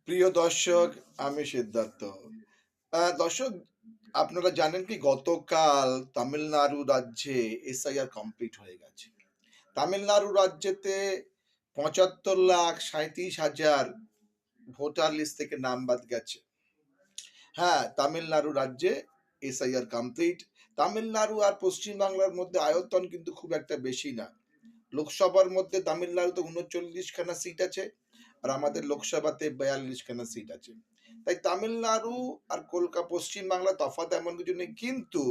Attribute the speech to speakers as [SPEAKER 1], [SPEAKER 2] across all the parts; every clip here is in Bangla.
[SPEAKER 1] প্রিয় দর্শক, আমি সিদ্ধার্থ। দর্শক, আপনারা জানেন কি গতকাল তামিলনাড়ু রাজ্যে এসআইআর কমপ্লিট হয়ে গেছে। তামিলনাড়ু রাজ্যেতে ৭৫,৩৭,০০০ ভোটার লিস্ট থেকে নাম বাদ গেছে। হ্যাঁ, তামিলনাড়ু রাজ্যে এসআইআর কমপ্লিট। তামিলনাড়ু আর পশ্চিমবাংলার মধ্যে আয়তন কিন্তু খুব একটা বেশি না। লোকসভার মধ্যে তামিলনাড়ুতে ৩৯ খানা সিট আছে, আর আমাদের লোকসভাতে ৪২ খানা সিট আছে। তাই তামিলনাড়ু আর পশ্চিমবাংলা তফাৎ এমন কিছু নেই, কিন্তু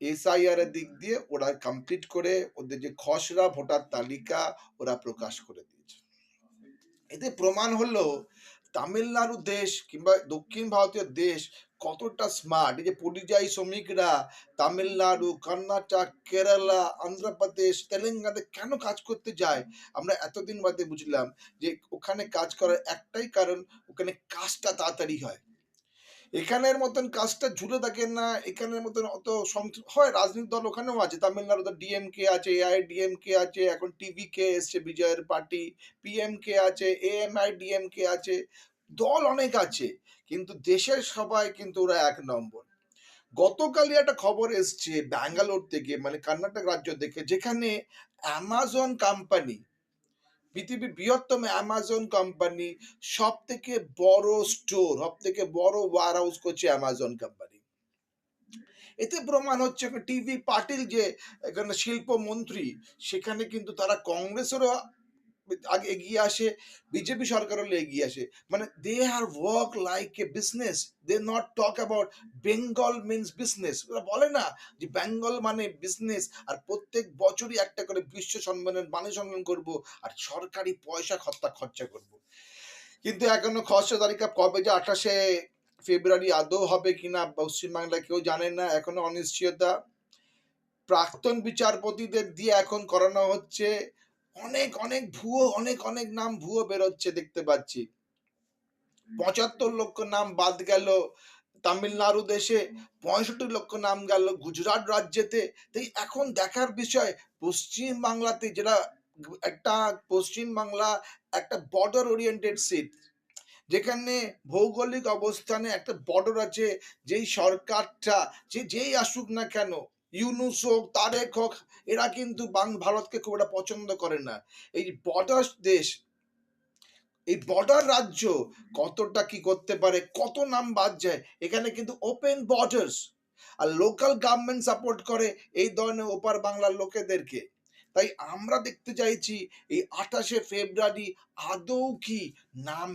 [SPEAKER 1] এসআইআর এর দিক দিয়ে ওরা কমপ্লিট করে ওদের যে খসড়া ভোটার তালিকা ওরা প্রকাশ করে দিয়েছে। এতে প্রমাণ হলো তামিলনাড়ু দেশ কিংবা দক্ষিণ ভারতীয় দেশ কতটা স্মার্ট। এই যে পরিযায়ী শ্রমিকরা তামিলনাড়ু, কর্ণাটক, কেরালা, অন্ধ্রপ্রদেশ, তেলেঙ্গানাতে কেন কাজ করতে যায়, আমরা এতদিন বাদে বুঝলাম যে ওখানে কাজ করার একটাই কারণ, ওখানে কাজটা তাড়াতাড়ি হয়। এখানের মতন কাজটা ঝুলে থাকে না, এখানের মতন অত হয়। রাজনৈতিক দল ওখানেও আছে, তামিলনাড়ুতে ডিএমকে আছে, এআইডিএমকে আছে, এখন টিভিকে এসছে বিজয়ের পার্টি, পিএমকে আছে, এএমআইডিএমকে আছে, দল অনেক আছে, কিন্তু দেশের সবাই কিন্তু ওরা এক নম্বর। গতকালই একটা খবর এসছে ব্যাঙ্গালোর থেকে, মানে কর্ণাটক রাজ্য থেকে, যেখানে অ্যামাজন কোম্পানি, পৃথিবীর বৃহত্তম অ্যামাজন কোম্পানি, সব থেকে বড় স্টোর, সব থেকে বড় ওয়ার হাউস করছে অ্যামাজন কোম্পানি। এতে প্রমাণ হচ্ছে টিভি পাটিল যে এখানে শিল্পমন্ত্রী, সেখানে কিন্তু তারা কংগ্রেসেরও আগে এগিয়ে আসে, বিজেপি সরকারও এগিয়ে আসে। মানে they are work like a business, they not talk about Bengal means business. ওরা বলে না যে বেঙ্গল মানে বিজনেস, আর প্রত্যেক বছরই একটা করে বিশ্ব সম্মেলন, বাণী সম্মেলন করব, আর সরকারি পয়সা খরচা করব। কিন্তু এখনো খসড়া তালিকা কবে যে ২৮শে ফেব্রুয়ারি আদৌ হবে কিনা পশ্চিমবাংলায় কেউ জানে না, এখনো অনিশ্চয়তা। প্রাক্তন বিচারপতিদের দিয়ে এখন করানো হচ্ছে। অনেক অনেক ভুয়ো, অনেক অনেক নাম ভুয়ো বেরোচ্ছে দেখতে পাচ্ছি। ৭৫ লক্ষ নাম বাদ গেল তামিলনাড়ু দেশে, ৬৫ লক্ষ নাম গেল গুজরাট রাজ্যেতে। তাই এখন দেখার বিষয়, পশ্চিম বাংলাতে যেটা একটা, পশ্চিম বাংলা একটা বর্ডার ওরিয়েন্টেড সিট, যেখানে ভৌগোলিক অবস্থানে একটা বর্ডার আছে। যেই সরকারটা, যেই আসুক না কেন, ইউনুস হোক, তারেক হোক, এরা কিন্তু ভারতকে খুব একটা পছন্দ করে না। এই বর্ডার দেশ, এই বর্ডার রাজ্য কতটা কি করতে পারে, কত নাম বাদ যায়। এখানে কিন্তু ওপেন বর্ডার্স, আর লোকাল গভর্নমেন্ট সাপোর্ট করে এই ধরনের ওপার বাংলার লোকেদেরকে। তাই আমরা দেখতে চাইছি এই ২৮শে ফেব্রুয়ারি আদৌ কি নাম